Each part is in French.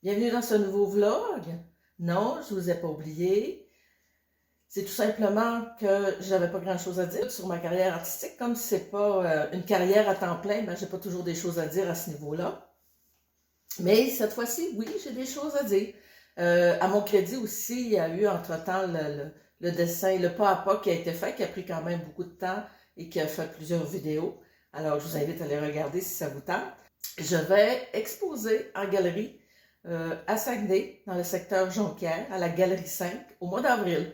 Bienvenue dans ce nouveau vlog. Non, je ne vous ai pas oublié. C'est tout simplement que j'avais pas grand chose à dire sur ma carrière artistique. Comme c'est pas une carrière à temps plein, ben, j'ai pas toujours des choses à dire à ce niveau-là. Mais cette fois-ci, oui, j'ai des choses à dire. À mon crédit aussi, il y a eu entre-temps le dessin, le pas à pas qui a été fait, qui a pris quand même beaucoup de temps et qui a fait plusieurs vidéos. Alors, je vous invite à les regarder si ça vous tente. Je vais exposer en galerie à Saguenay, dans le secteur Jonquière, à la Galerie 5, au mois d'avril.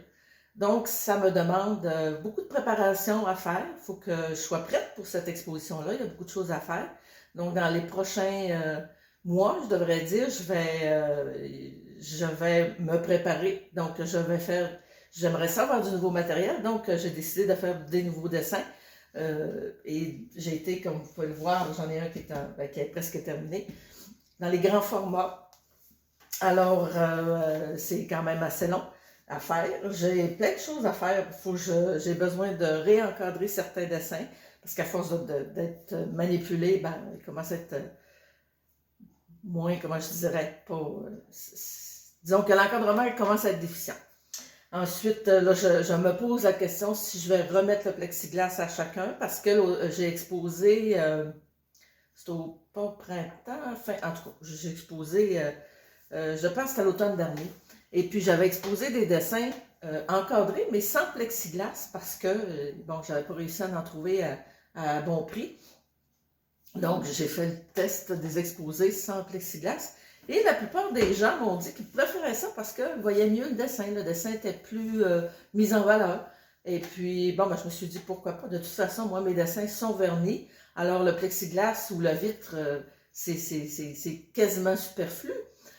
Donc, ça me demande beaucoup de préparation à faire. Il faut que je sois prête pour cette exposition-là. Il y a beaucoup de choses à faire. Donc, dans les prochains mois, je devrais dire, je vais me préparer. Donc, j'aimerais ça avoir du nouveau matériel. Donc, j'ai décidé de faire des nouveaux dessins. Et j'ai été, comme vous pouvez le voir, j'en ai un qui est presque terminé, dans les grands formats. Alors, c'est quand même assez long à faire. J'ai plein de choses à faire. J'ai besoin de réencadrer certains dessins, parce qu'à force d'être manipulé, ben, il commence à être moins, comment je dirais, pas... disons que l'encadrement commence à être déficient. Ensuite, là, je me pose la question si je vais remettre le plexiglas à chacun, parce que j'ai exposé, c'est pas printemps, enfin, en tout cas, j'ai exposé, je pense que c'était l'automne dernier, et puis j'avais exposé des dessins encadrés, mais sans plexiglas, parce que, bon, j'avais pas réussi à en trouver à bon prix. Donc, j'ai fait le test des exposés sans plexiglas. Et la plupart des gens m'ont dit qu'ils préféraient ça parce qu'ils voyaient mieux le dessin. Le dessin était plus mis en valeur. Et puis, bon, ben, je me suis dit, pourquoi pas. De toute façon, moi, mes dessins sont vernis. Alors, le plexiglas ou la vitre, c'est quasiment superflu.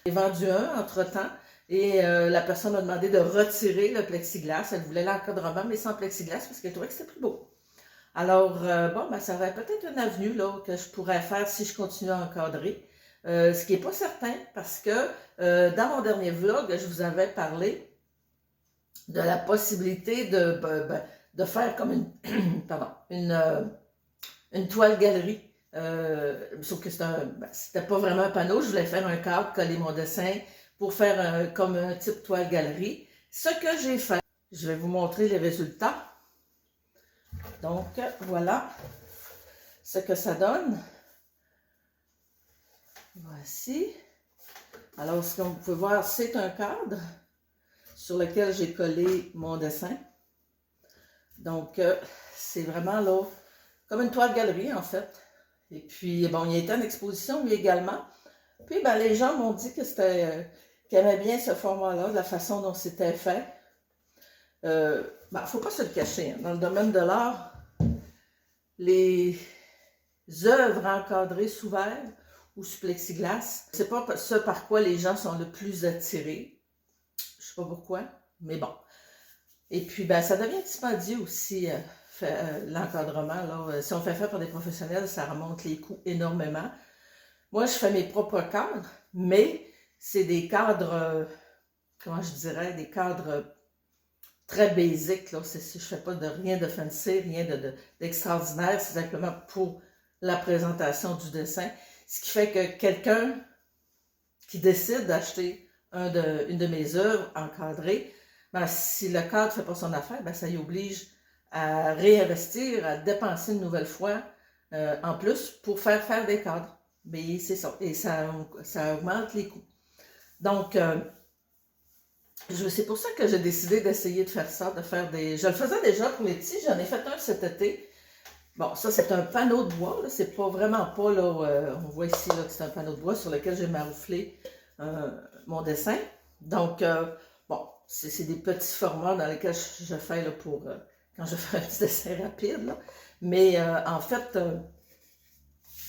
J'ai vendu un entre-temps. Et la personne m'a demandé de retirer le plexiglas. Elle voulait l'encadrement, mais sans plexiglas parce qu'elle trouvait que c'était plus beau. Alors, bon, ben, ça aurait peut-être une avenue là, que je pourrais faire si je continue à encadrer. Ce qui n'est pas certain parce que dans mon dernier vlog, je vous avais parlé de la possibilité de faire comme une toile galerie. Sauf que c'était pas vraiment un panneau, je voulais faire un cadre, coller mon dessin pour faire comme un type toile galerie. Ce que j'ai fait, je vais vous montrer les résultats. Donc, voilà ce que ça donne. Voici. Alors, ce que vous pouvez voir, c'est un cadre sur lequel j'ai collé mon dessin. Donc, c'est vraiment là, comme une toile galerie, en fait. Et puis, bon, il y a été en exposition, lui également. Puis, ben, les gens m'ont dit que qu'ils aimaient bien ce format-là, de la façon dont c'était fait. Ben, faut pas se le cacher, hein. Dans le domaine de l'art, les œuvres encadrées sous verre ou sous plexiglas, c'est pas ce par quoi les gens sont le plus attirés. Je sais pas pourquoi, mais bon. Et puis, ben, ça devient dispendieux aussi, l'encadrement. Si on fait par des professionnels, ça remonte les coûts énormément. Moi, je fais mes propres cadres, mais c'est des cadres, comment je dirais, des cadres très basiques. Là. Je fais pas rien de fancy, rien d'extraordinaire. C'est simplement pour la présentation du dessin. Ce qui fait que quelqu'un qui décide d'acheter une de mes œuvres encadrées, ben, si le cadre ne fait pas son affaire, ben, ça y oblige à réinvestir, à dépenser une nouvelle fois en plus pour faire des cadres. Mais c'est ça. Et ça augmente les coûts. Donc, c'est pour ça que j'ai décidé d'essayer de faire ça, Je le faisais déjà pour les petits, j'en ai fait un cet été. Bon, ça, c'est un panneau de bois, c'est pas vraiment pas, là, on voit ici là, que c'est un panneau de bois sur lequel j'ai marouflé mon dessin. Donc, bon, c'est des petits formats dans lesquels je fais, là, quand je fais un petit dessin rapide, là. Mais, en fait,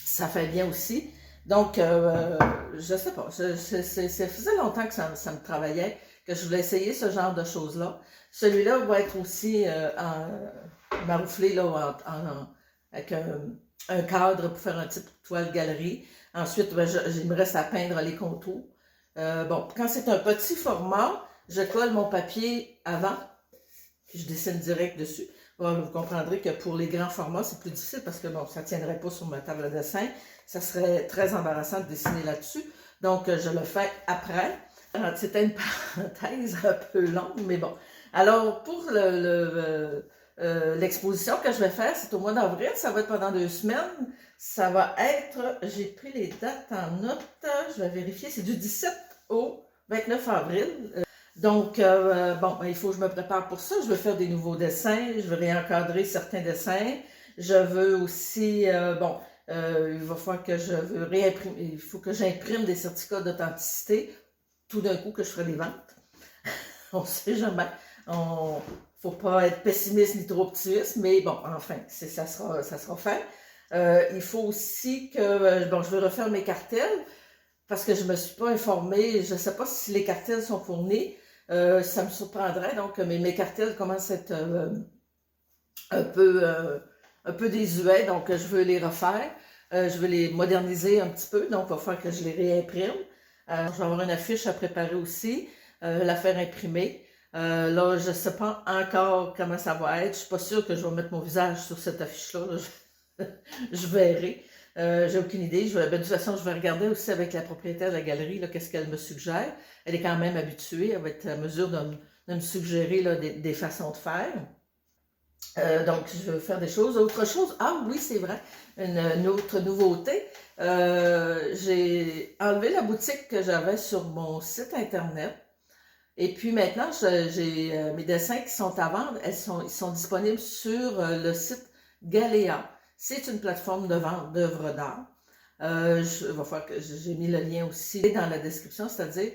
ça fait bien aussi. Donc, je sais pas, ça faisait longtemps que ça me travaillait, que je voulais essayer ce genre de choses-là. Celui-là va être aussi marouflé, là, avec un cadre pour faire un type toile galerie. Ensuite, ben, il me reste à peindre les contours. Bon, quand c'est un petit format, je colle mon papier avant, puis je dessine direct dessus. Bon, vous comprendrez que pour les grands formats, c'est plus difficile parce que bon, ça ne tiendrait pas sur ma table de dessin. Ça serait très embarrassant de dessiner là-dessus. Donc, je le fais après. C'était une parenthèse un peu longue, mais bon. Alors, pour l'exposition que je vais faire, c'est au mois d'avril, ça va être pendant 2 semaines. Ça va être, j'ai pris les dates en note, je vais vérifier, c'est du 17 au 29 avril. Donc, bon, il faut que je me prépare pour ça. Je veux faire des nouveaux dessins, je veux réencadrer certains dessins. Je veux aussi, bon, il va falloir que je veux réimprimer, il faut que j'imprime des certificats d'authenticité. Tout d'un coup que je ferai des ventes. On ne sait jamais. Il ne faut pas être pessimiste ni trop optimiste, mais bon, enfin, ça sera fait. Il faut aussi que, bon, je vais refaire mes cartels parce que je ne me suis pas informée. Je ne sais pas si les cartels sont fournis. Ça me surprendrait, donc, mais mes cartels commencent à être un peu désuets, donc je veux les refaire. Je veux les moderniser un petit peu, donc il va falloir que je les réimprime. Je vais avoir une affiche à préparer aussi, la faire imprimer. Là, je ne sais pas encore comment ça va être. Je ne suis pas sûre que je vais mettre mon visage sur cette affiche-là. Je verrai. J'ai aucune idée. Ben, de toute façon, je vais regarder aussi avec la propriétaire de la galerie, qu'est-ce qu'elle me suggère. Elle est quand même habituée, elle va être à mesure de me suggérer là, des façons de faire. Donc, je veux faire des choses. Autre chose, ah oui, c'est vrai, une autre nouveauté. J'ai enlevé la boutique que j'avais sur mon site internet. Et puis maintenant, j'ai mes dessins qui sont à vendre, ils sont disponibles sur le site Galéa. C'est une plateforme de vente d'œuvres d'art. Il va falloir que j'ai mis le lien aussi dans la description, c'est-à-dire,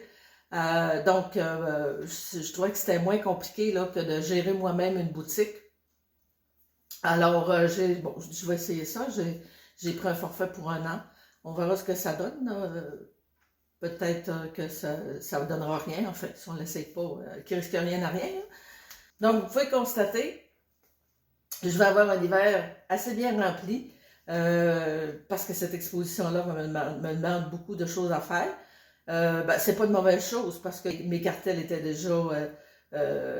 donc, je trouvais que c'était moins compliqué là, que de gérer moi-même une boutique. Alors, bon, je vais essayer ça. J'ai pris un forfait pour 1 an. On verra ce que ça donne. Peut-être que ça ne donnera rien, en fait, si on ne l'essaye pas, qu'il ne risque rien à rien. Donc, vous pouvez constater, je vais avoir un hiver assez bien rempli, parce que cette exposition-là me demande beaucoup de choses à faire. Ben, c'est pas de mauvaise chose, parce que mes cartels étaient déjà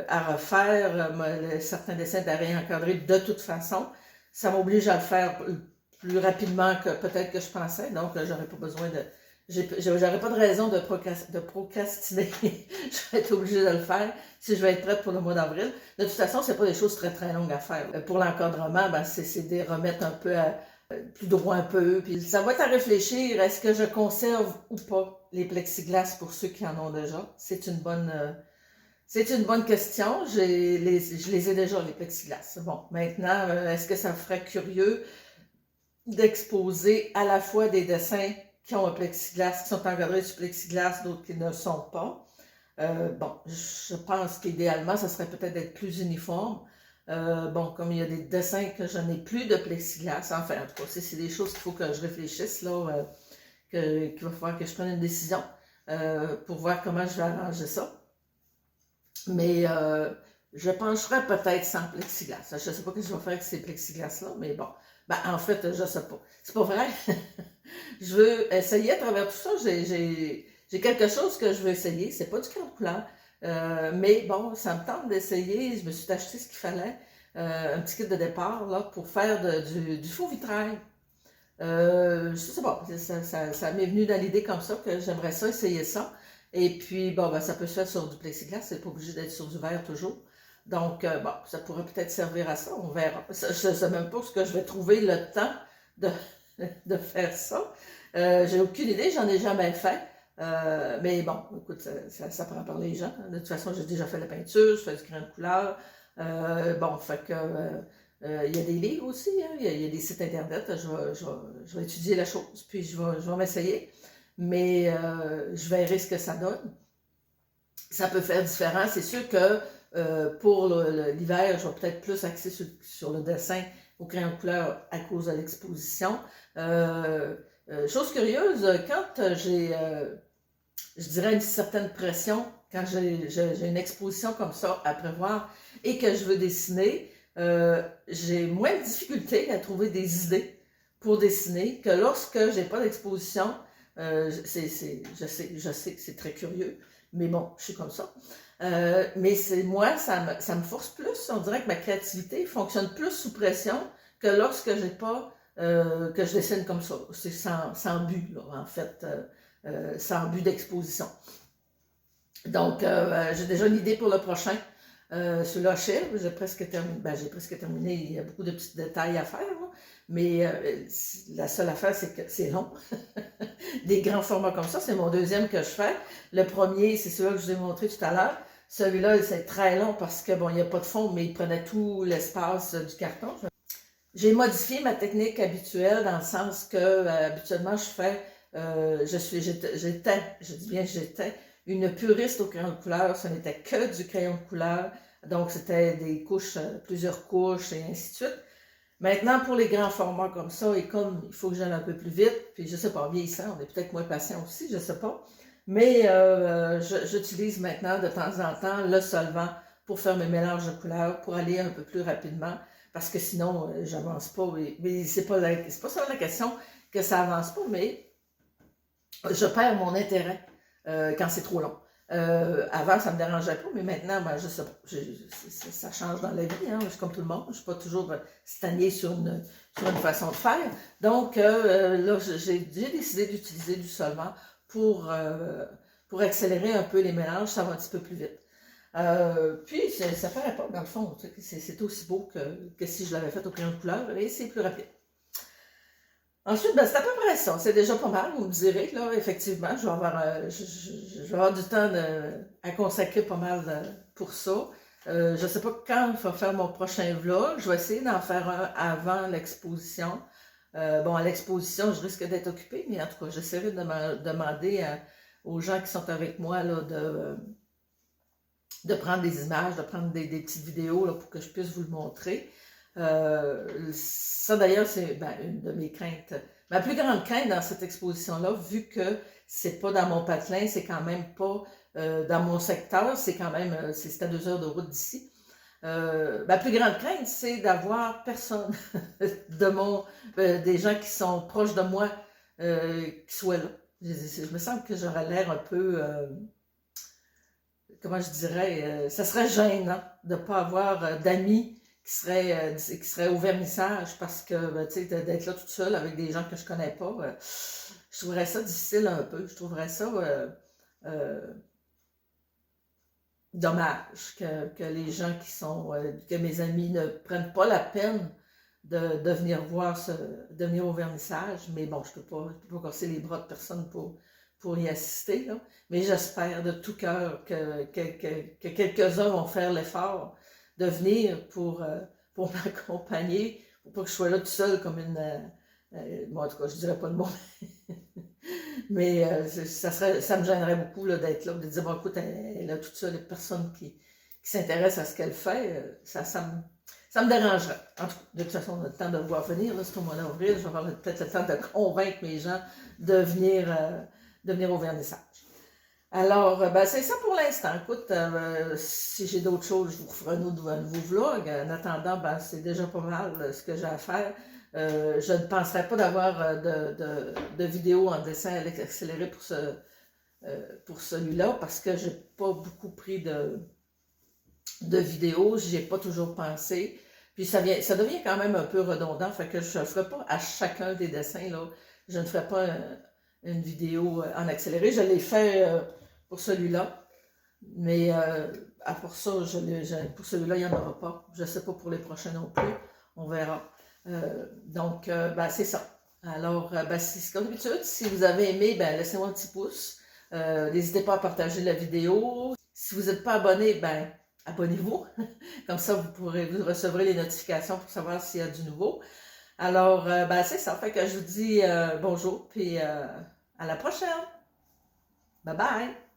à refaire, certains dessins à réencadrer de toute façon. Ça m'oblige à le faire plus rapidement que peut-être que je pensais, donc j'aurais pas besoin de... J'aurais pas de raison de procrastiner. Je vais être obligée de le faire si je vais être prête pour le mois d'avril. De toute façon, c'est pas des choses très très longues à faire. Pour l'encadrement, ben, c'est de remettre un peu plus droit un peu. Puis ça va être à réfléchir. Est-ce que je conserve ou pas les plexiglas pour ceux qui en ont déjà? C'est une bonne question. Je les ai déjà, les plexiglas. Bon, maintenant, est-ce que ça me ferait curieux d'exposer à la fois des dessins qui ont un plexiglas, qui sont encadrés du plexiglas, d'autres qui ne le sont pas? Bon, je pense qu'idéalement, ça serait peut-être d'être plus uniforme. Bon, comme il y a des dessins que je n'ai plus de plexiglas, enfin, en tout cas, c'est des choses qu'il faut que je réfléchisse, là, qu'il va falloir que je prenne une décision pour voir comment je vais arranger ça. Mais je pencherais peut-être sans plexiglas. Je ne sais pas ce que je vais faire avec ces plexiglas-là, mais bon. Ben, en fait, je ne sais pas. C'est pas vrai. Je veux essayer à travers tout ça. J'ai quelque chose que je veux essayer. C'est pas du crayon de couleur. Mais bon, ça me tente d'essayer. Je me suis acheté ce qu'il fallait. Un petit kit de départ là, pour faire du faux vitrail. Je sais pas. Ça m'est venu dans l'idée comme ça que j'aimerais ça, essayer ça. Et puis, bon, ben, ça peut se faire sur du plexiglas. C'est pas obligé d'être sur du verre toujours. Donc, bon, ça pourrait peut-être servir à ça, on verra. Je ne sais même pas ce que je vais trouver le temps de faire ça. J'ai aucune idée, j'en ai jamais fait. Mais bon, écoute, ça prend par les gens. De toute façon, j'ai déjà fait la peinture, je fais du crayon de couleur. Bon, fait que il y a des livres aussi, hein, il y a des sites internet. Je vais étudier la chose, puis je vais m'essayer. Mais je verrai ce que ça donne. Ça peut faire différent. C'est sûr que pour l'hiver, je vais peut-être plus axer sur le dessin au crayon de couleur à cause de l'exposition. Chose curieuse, quand je dirais une certaine pression, quand j'ai une exposition comme ça à prévoir et que je veux dessiner, j'ai moins de difficulté à trouver des idées pour dessiner que lorsque j'ai pas d'exposition. Je sais que c'est très curieux, mais bon, je suis comme ça. Mais moi, ça me force plus. On dirait que ma créativité fonctionne plus sous pression que lorsque j'ai pas que je dessine comme ça. C'est sans but, là, en fait. sans but d'exposition. Donc, j'ai déjà une idée pour le prochain. Sur l'achève, j'ai presque terminé, il y a beaucoup de petits détails à faire, là. Mais la seule affaire, c'est que c'est long. Des grands formats comme ça, c'est mon deuxième que je fais. Le premier, c'est celui-là que je vous ai montré tout à l'heure. Celui-là, c'est très long parce que, bon, il n'y a pas de fond, mais il prenait tout l'espace du carton. J'ai modifié ma technique habituelle dans le sens que, habituellement, je fais, j'étais une puriste au crayon de couleur. Ce n'était que du crayon de couleur. Donc, c'était des couches, plusieurs couches et ainsi de suite. Maintenant, pour les grands formats comme ça, et comme il faut que j'aille un peu plus vite, puis je sais pas, vieillissant, on est peut-être moins patient aussi, je sais pas. Mais j'utilise maintenant de temps en temps le solvant pour faire mes mélanges de couleurs, pour aller un peu plus rapidement, parce que sinon, j'avance pas. Mais c'est pas ça la question que ça avance pas, mais je perds mon intérêt quand c'est trop long. Avant, ça ne me dérangeait pas, mais maintenant, ben, je sais pas, ça change dans la vie, hein, je suis comme tout le monde, je ne suis pas toujours stagnée sur une façon de faire. Donc, là, j'ai décidé d'utiliser du solvant pour accélérer un peu les mélanges, ça va un petit peu plus vite. Puis, ça paraît pas, dans le fond, c'est aussi beau que si je l'avais fait au crayon de couleur, et c'est plus rapide. Ensuite, ben, c'est à peu près ça. C'est déjà pas mal, vous me direz, là, effectivement. Je vais avoir du temps à consacrer pas mal pour ça. Je ne sais pas quand je vais faire mon prochain vlog. Je vais essayer d'en faire un avant l'exposition. Bon, à l'exposition, je risque d'être occupée, mais en tout cas, j'essaierai de demander aux gens qui sont avec moi là, de prendre des images, de prendre des petites vidéos là, pour que je puisse vous le montrer. Ça d'ailleurs, c'est une de mes craintes. Ma plus grande crainte dans cette exposition-là, vu que c'est pas dans mon patelin, c'est quand même pas dans mon secteur, c'est quand même, c'est à 2 heures de route d'ici. Ma plus grande crainte, c'est d'avoir personne des gens qui sont proches de moi qui soient là. Je me sens que j'aurais l'air un peu, comment je dirais, ça serait gênant de ne pas avoir d'amis qui serait au vernissage parce que, ben, tu sais, d'être là toute seule avec des gens que je connais pas, je trouverais ça difficile un peu. Je trouverais ça dommage que les gens que mes amis ne prennent pas la peine de venir de venir au vernissage. Mais bon, je peux pas casser les bras de personne pour y assister, là. Mais j'espère de tout cœur que quelques-uns vont faire l'effort de venir pour m'accompagner, pour pas que je sois là tout seul comme une... bon, en tout cas, je dirais pas le mot, mais ça me gênerait beaucoup d'être là, de dire, bon, écoute, elle est là toute seule, il n'y a personne qui s'intéresse à ce qu'elle fait, ça me dérangerait. En tout cas, de toute façon, on a le temps de le voir venir, c'est au mois d'avril, je vais avoir peut-être le temps de convaincre mes gens de venir au vernissage. Alors, ben, c'est ça pour l'instant. Écoute, si j'ai d'autres choses, je vous ferai un nouveau vlog. En attendant, ben, c'est déjà pas mal ce que j'ai à faire. Je ne penserais pas d'avoir de vidéo en dessin accéléré pour celui-là parce que j'ai pas beaucoup pris de vidéos. J'y ai pas toujours pensé. Puis ça devient quand même un peu redondant. Fait que je ne ferai pas à chacun des dessins, là. Je ne ferai pas une vidéo en accéléré. Je l'ai fait pour celui-là. Mais à pour ça, pour celui-là, il n'y en aura pas. Je ne sais pas pour les prochains non plus. On verra. Donc, ben, c'est ça. Alors, ben, c'est comme d'habitude. Si vous avez aimé, ben, laissez-moi un petit pouce. N'hésitez pas à partager la vidéo. Si vous n'êtes pas abonné, ben, abonnez-vous. Comme ça, vous recevrez les notifications pour savoir s'il y a du nouveau. Alors, ben, c'est ça. Fait que je vous dis bonjour, puis à la prochaine. Bye bye!